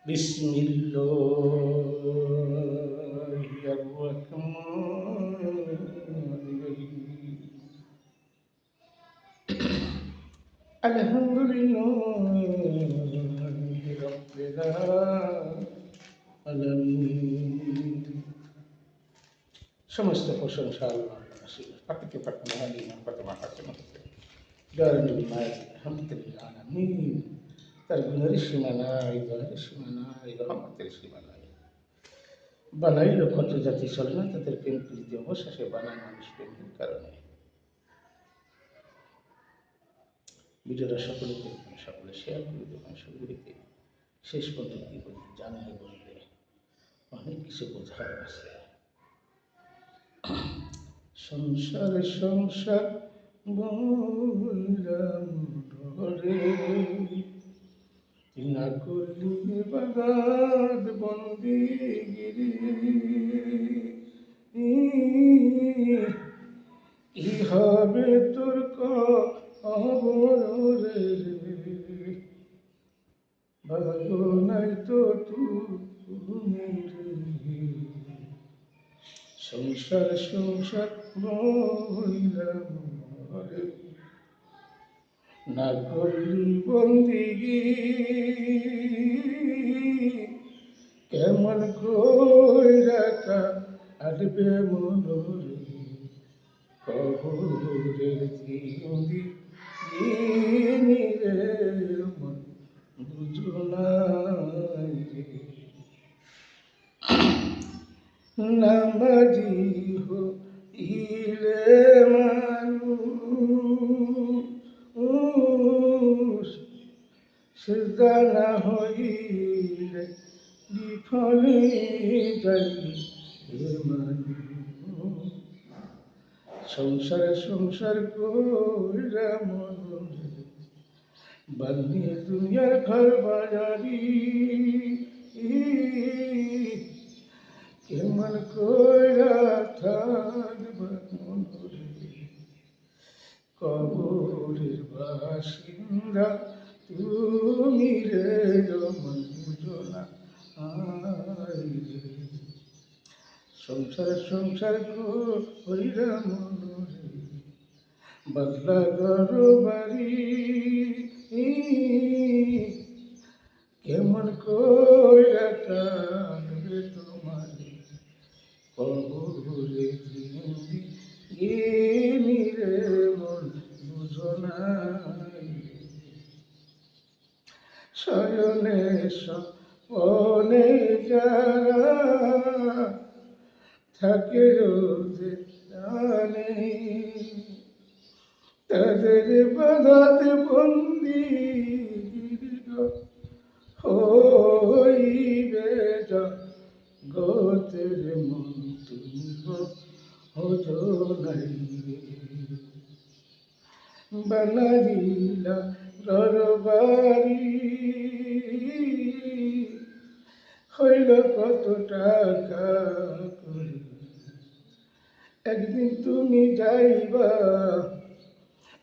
বিসমিল্লাহির রহমানির রহিম। আলহামদুলিল্লাহি রাব্বিল আলামিন। সমস্ত প্রশংসা আল্লাহর জন্য। পাকিতে পাক মহালিমা ফাতেমা হাসান দারুল মালিক হামদুলিল আলামিন। তার গুণের সীমা নাই, দয়ার সীমা নাই, রহমতের সীমা নাই। বানাইল কত জাতি চলে না তাদের প্রেম প্রীতি, অবশেষে বানায় মানুষ প্রেমের কারণে। ভিডিওটা সকলে দেখবেন, সকলে শেয়ার করে দেবেন, সকলকে শেষ পর্যন্ত কি বলতে জানলে বললে অনেক কিছু বোঝার আছে। সংসার সংসার বললাম ডরে, না করলি বাগান বন্দিগিরি, কি হবে তোর খবরে, ভালো নাই তো তুমি রে। সংসার সংসার বললাম রে, না করলি বন্দিগি, কেমন কইরাটা আটবে মনোরে, কবরের জিন্দি জিনি রে মন বুঝো নাই রে। নামাজি হইলে মানুষ, সেজদা না হইলে বিফলে যাই হে মানুষ। সংসার সংসার কইরা মন বানিয়ে দুনিয়ার ঘর বাজারি, কেমন কইরা থাকবা মনরে, কবরের বাসিন্দা তুমি রে মন বুঝো না আই রে। সংসার সংসার কইরা মনরে, বদলা গরো বাড়ি, কেমন কইরা টানবে তোমারে, কবরে জিন্দি গিনি রে মন বুঝো নাই। শয়নে স্বপনে যারা থাকে রোজে জানে, তাদের বাধাতে বন্দি হইবে জগতের মন তুমিব হজো নাই রে। বানাইলা ঘরবাড়ি, হইল কত টাকা করি, একদিন তুমি যাইবা,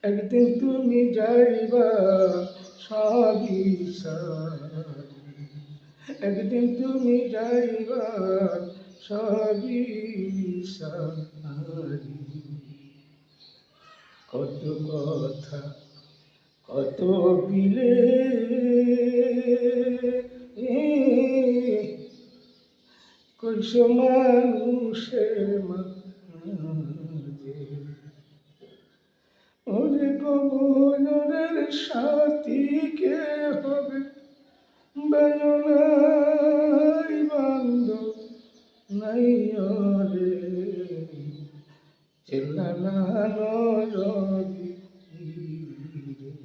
একদিন তুমি যাইবা সবই সারি, একদিন তুমি যাইবা সবই সারি। কত কথা কত বিলে কইস মানুষের মাঝে, ওরে কবরের সাথী কে হবে, বেদনাই বান্ধব নাই রে, চেল্লানা নবী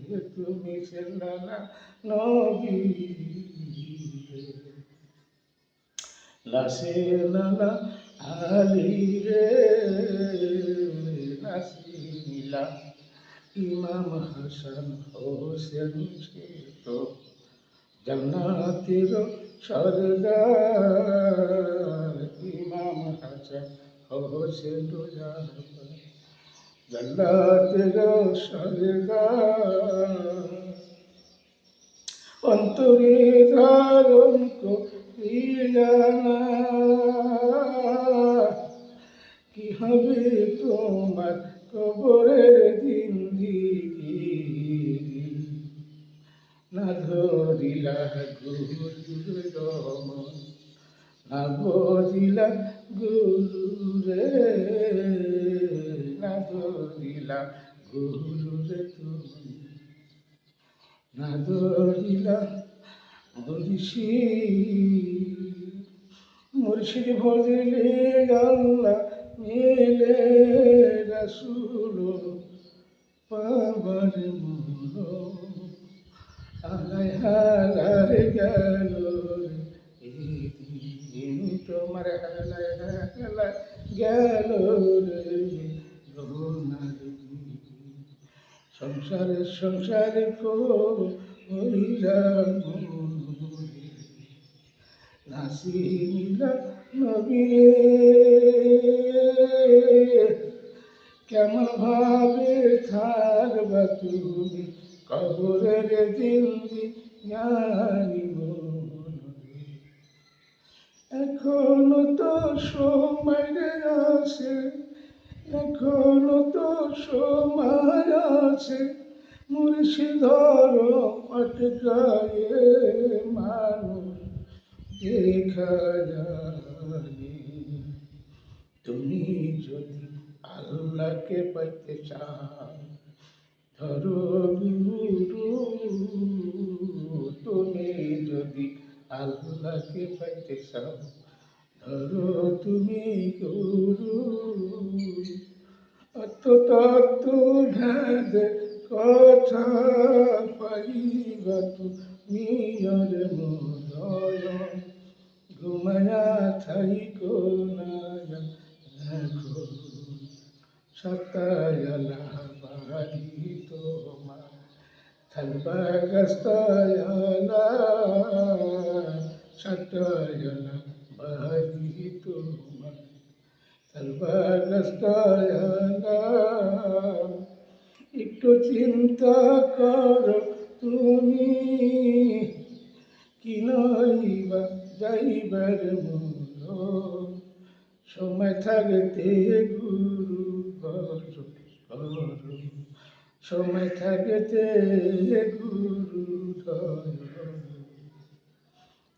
রে, তুমি চেল্লানা নবী রে। লাসে লালা আলী রে, নাসিলা ইমাম হাসান হোসেন তো জান্নাতের সরদার, ইমাম হাসান হোসেন জান্নাতের সরদার। অন্তরে ধারণ করিলা না, কি হবে তোমার কবরের জিন্দিগি, না ধরিলা গুরুর রমন, না ধরিলা গুরুরে, না ধরিলা গুরুরে তুমি, না ধরিলা মুর্শিদ। মুর্শিদ ভজলে আল্লাহ মেলে রাসূল পাবার মূল, আলাই হারায় গেল এই দিন, তোমার হালায় হালায় গেল রে সোনার দিন। সংসারে সংসারে কইরা নাসি নিলা নবীরে, কেমন ভাবে থাকবা তুমি কবরের জিন্দিগানি মনে, এখনো তো সময় আছে, এখনো তো সময় আছে, মুর্শিদর অটকায়ে মানুষ দেখা জানি। তুমি যদি আল্লাহকে পাইতে চাও ধরো গুরু, তুমি যদি আল্লাহকে পাইতে চাও ধরো তুমি গুরু, অত তত্ত্ব ভেদ কথা পাইবা তুমি ওর মদয়, ঘুমায়া থাইকো না দেখো, সতায়ালা বাড়ি তোমার থাকবা গাছতায়ালা, সতায়ালা বাড়ি তোমার থাকবা গাছতায়ালা। একটু চিন্তা করো তুমি, কি নইবা যাইবার মূল, সময় থাকতে গুরু করো, সময় থাকতে গুরু ধরো,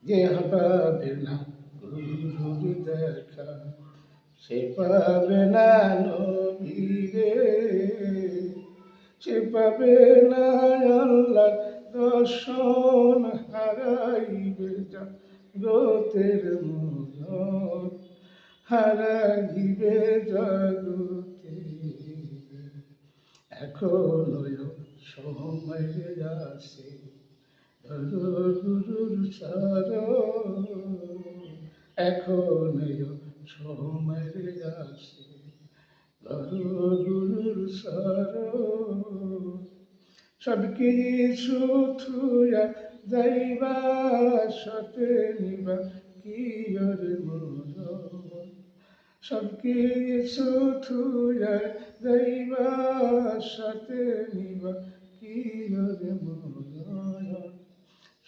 যে পাবে না গুরুর দেখা সে পাবে না নবীরে, সে পাবে না আল্লাহর দর্শন, হারাইবে জগতের মূল, হারাইবে জগতে। এখনো সময় আছে, ধরো গুরুর শরণ, এখনো সময় আছে, ধরো গুরুর শরণ। সব কিছু থুয়া যাইবা সাথে নিবা কি ওর মরণ, সব কিছু থুয়া যাইবা সাথে নিবা কি ওর মরণ।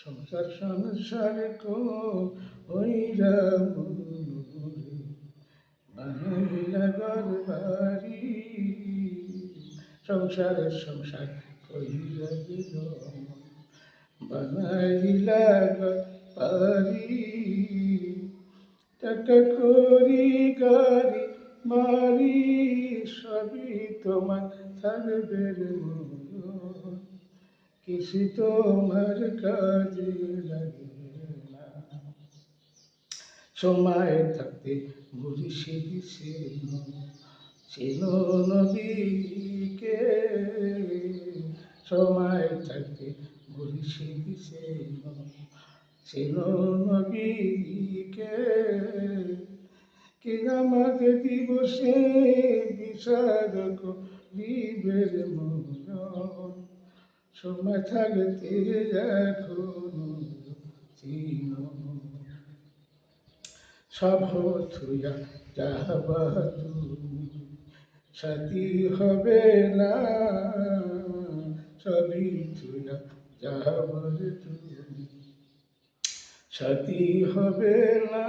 সংসার সংসার কইরা মরে, বানাইলা ঘর বাড়ি, সংসারে সংসার কইরা দিল বানাইলা ঘর বাড়ি, টাকা করি গাড়ি বাড়ি সবই তোমার থাকবে রে মরণ, কিছু তোমার কাজে লাগবে না। সময় থাকতে মুর্শিদ চেনো নবীকে, সময় থাকতে মুর্শিদ চেনো নবীকে, কিয়ামত দিবসে বিচার করিবের মরণ, সময় থাকতে এখনো চিনো, সব থুয়া যাবা তুমি সাথী হবে না, সবই থুয়া যাবার তুমি সাথী হবে না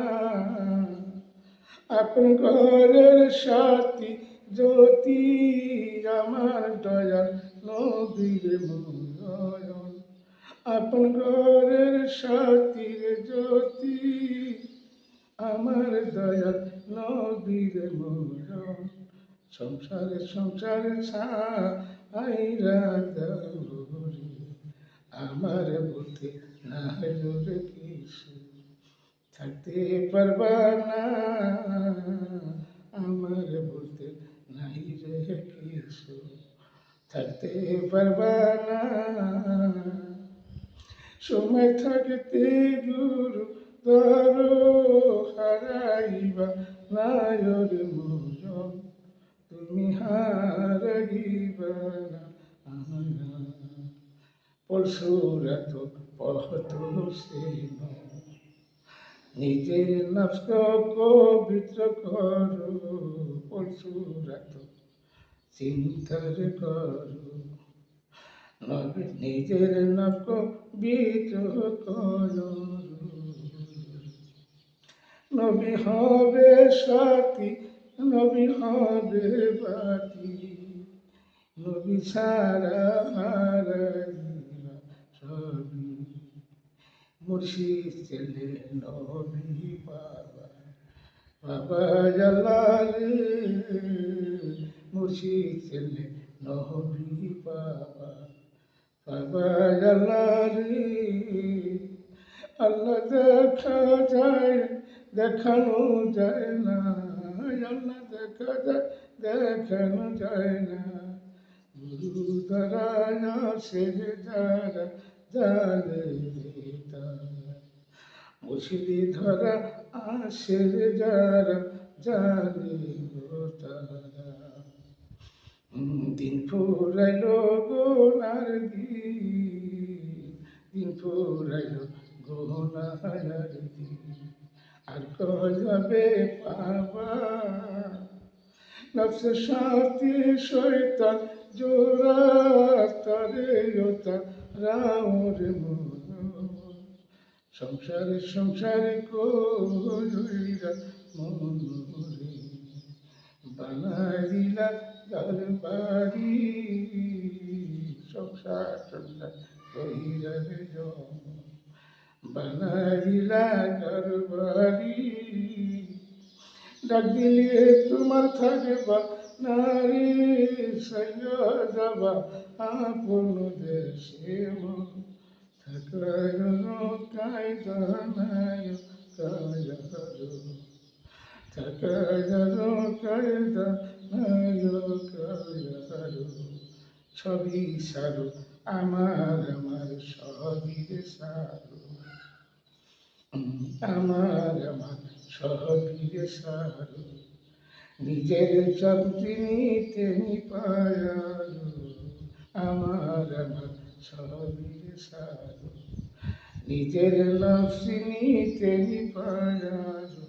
আপন ঘরের সাথী জ্যোতি আমার দয়াল নবীর মনোনয়ন আপন ঘরের সাথীর জ্যোতি আমার দয়াল নবীর মনোনয়ন সংসারে সংসারে ছাইরা দৌড়ি আমার বুদ্ধি না রে কিছু থাকতে পারবা না আমার বলতে নাই রে কিছু থাকতে পারবা না সময় থাকতে গুরু ধরো হারাইবা নাই রে মন তুমি হারাইবা না পরশুরা তো পথ সে নিজের নষ্ট পবিত্র করো পরশুরা তো চিন্তার করো নিজের নষ্ট পবিত্র করো নবী হবে সাথী নবী হবে বাতি নবী ছাড়া হারাইবা সবই মুর্শিদ ছেলে নবী বাবা বাবা জালালে মুর্শিদ ছেলে নবী বাবা বাবা জালালে আল্লাহ দেখা যায় দেখানো যায় না আল্লাহ দেখা যায় দেখানো যায় না গুরু দ্বারা আসে যারা জানে তারা মুর্শিদি ধরা আসে যারা জানে তারা দিন ফুরাইল গোনার দিন ফুরাইল গোনার দিন আর কবে পাবা নফসের সাথী শয়তান জোড়া তারে রাওর মন সংসারে সংসারে কইরা মন রে বানাইলা ঘর বাড়ি সংসার সংসার কইরা রে বানাইলা ঘর বাড়ি ডাক দিলে তোমার থাকবা নারী সাইয়া যাবা আপন দেশে মন থাকার কায়দা নাই কায়দারো থাকার কায়দা নাই কায়দারো ছবি সারো আমার আমার সবই সারো আমার আমার সবই সারো নিজের চাকরি নিতে পায়ালো আমার আমার সবই সারো নিজের নফসি নিতে পায়ালো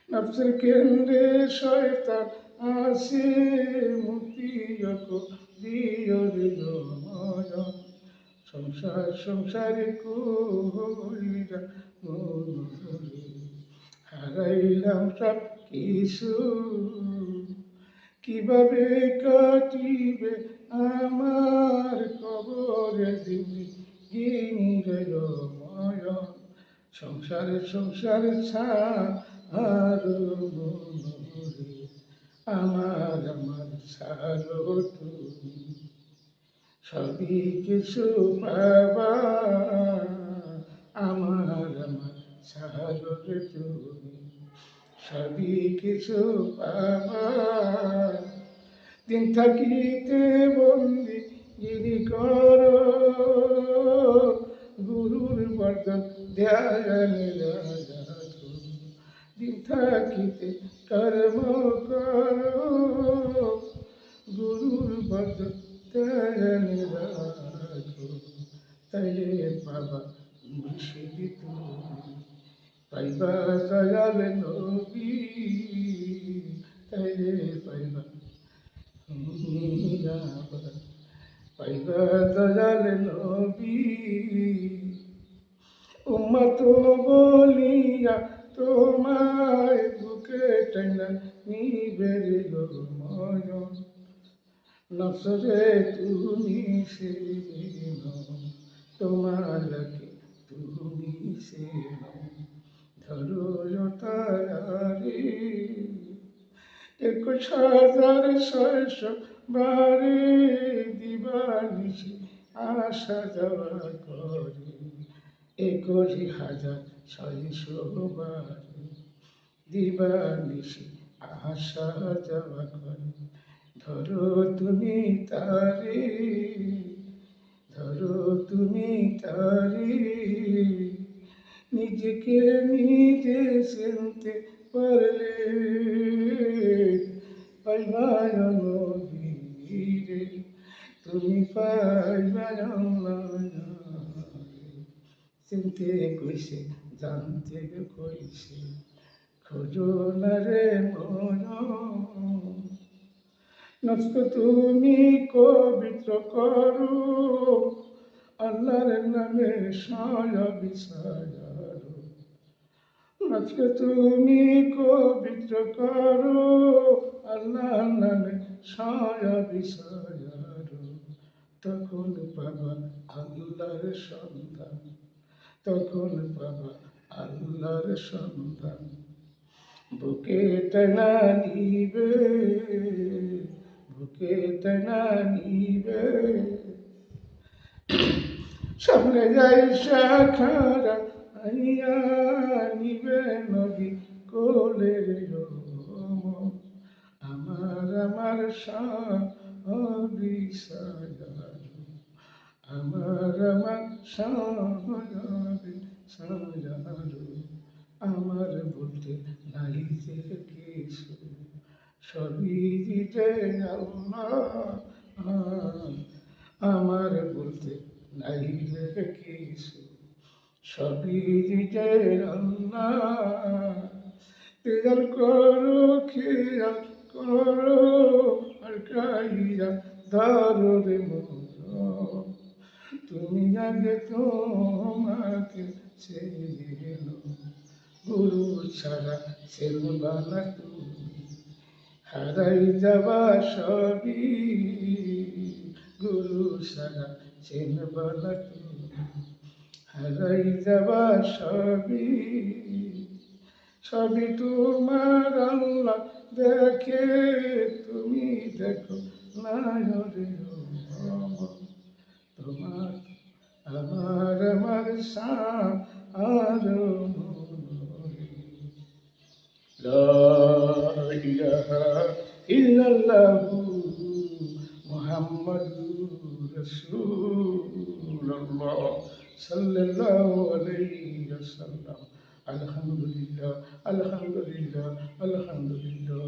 নফসের কেন্দ্রে শয়তান আসে মুক্তিয়কো দিও রে নয়ন সংসার সংসারে কইরা মনোরে হারাইলাম সব কিছু কিভাবে কাটিবে আমার কবরে দিবি গিনির ময়ন সংসারে সংসারে আর মনোরে আমার আমার সারো তুমি সবই কিছু পাবা আমার আমার সারো তুমি সবই কিছু পাবা দিন থাকিতে বন্দি গিরি কর গুরুর বর্ধন ধ্যান দিন থাকিতে কর্ম কর গুরুর বর্ধন ধ্যান রাখো তাইলে বাবা মুর্শিদি তুমি পাইবা দয়াল নবী তাইলে পাইবা পাইবা দয়াল নবী উম্মত বলিয়া তোমায় বুকে টাইনা নিবে রে গো ময়ন। নফসরে তুমি সেদিন তোমালকে তুমি সেন ধরো তারি 21,600 বারে দিবানিশি আসা যাওয়া করে। 21,600 বারে দিবানিশি আসা যাওয়া করে। ধরো তুমি তারি, ধরো তুমি তারি, নিজেকে নিজে চিনতে পারলে পাইবা নবীরে, তুমি পাইবা চিনতে কইছে জানতে কইছে খোঁজো না রে মন। নষ্ট তুমি পবিত্র করো আল্লাহর নামে সায়া বিছায়ারো। আজকে তুমি পবিত্র করো আল্লাহর নামে সায়া বিছায়ারো। তখন পাবা আল্লাহর সন্ধান, তখন পাবা আল্লাহর সন্ধান। বুকে টানা নিবে, বুকে টানা নিবে, সামনে যাই শাখারা আইয়া নিবে নবী কোলের আমার সাবি সাজারো, আমার সাবি সাজারো। আমার বলতে নাই যে কিছু, সবই যে আল্লাহ। আমার বলতে নাই যে কিছু, সবই যে আল্লাহ। খেয়াল করো, খেয়াল করো, আর কাইয়া ধরো রে মন। তুমি আগে তোমাকে চেনো, গুরু ছাড়া চেনবা না তুমি, হারাই যাবা সবই। গুরু ছাড়া চেনবা না তুমি, হারাই যাবা সবই। সবই তোমার আল্লাহ দেখে, তুমি দেখো না রে তোমার আমার সারো। লা ইলাহা ইল্লাল্লাহু মুহাম্মাদুর রাসূলুল্লাহ সাল্লাল্লাহু আলাইহি ওয়াসাল্লাম। আলহামদুলিল্লাহ, আলহামদুলিল্লাহ, আলহামদুলিল্লাহ।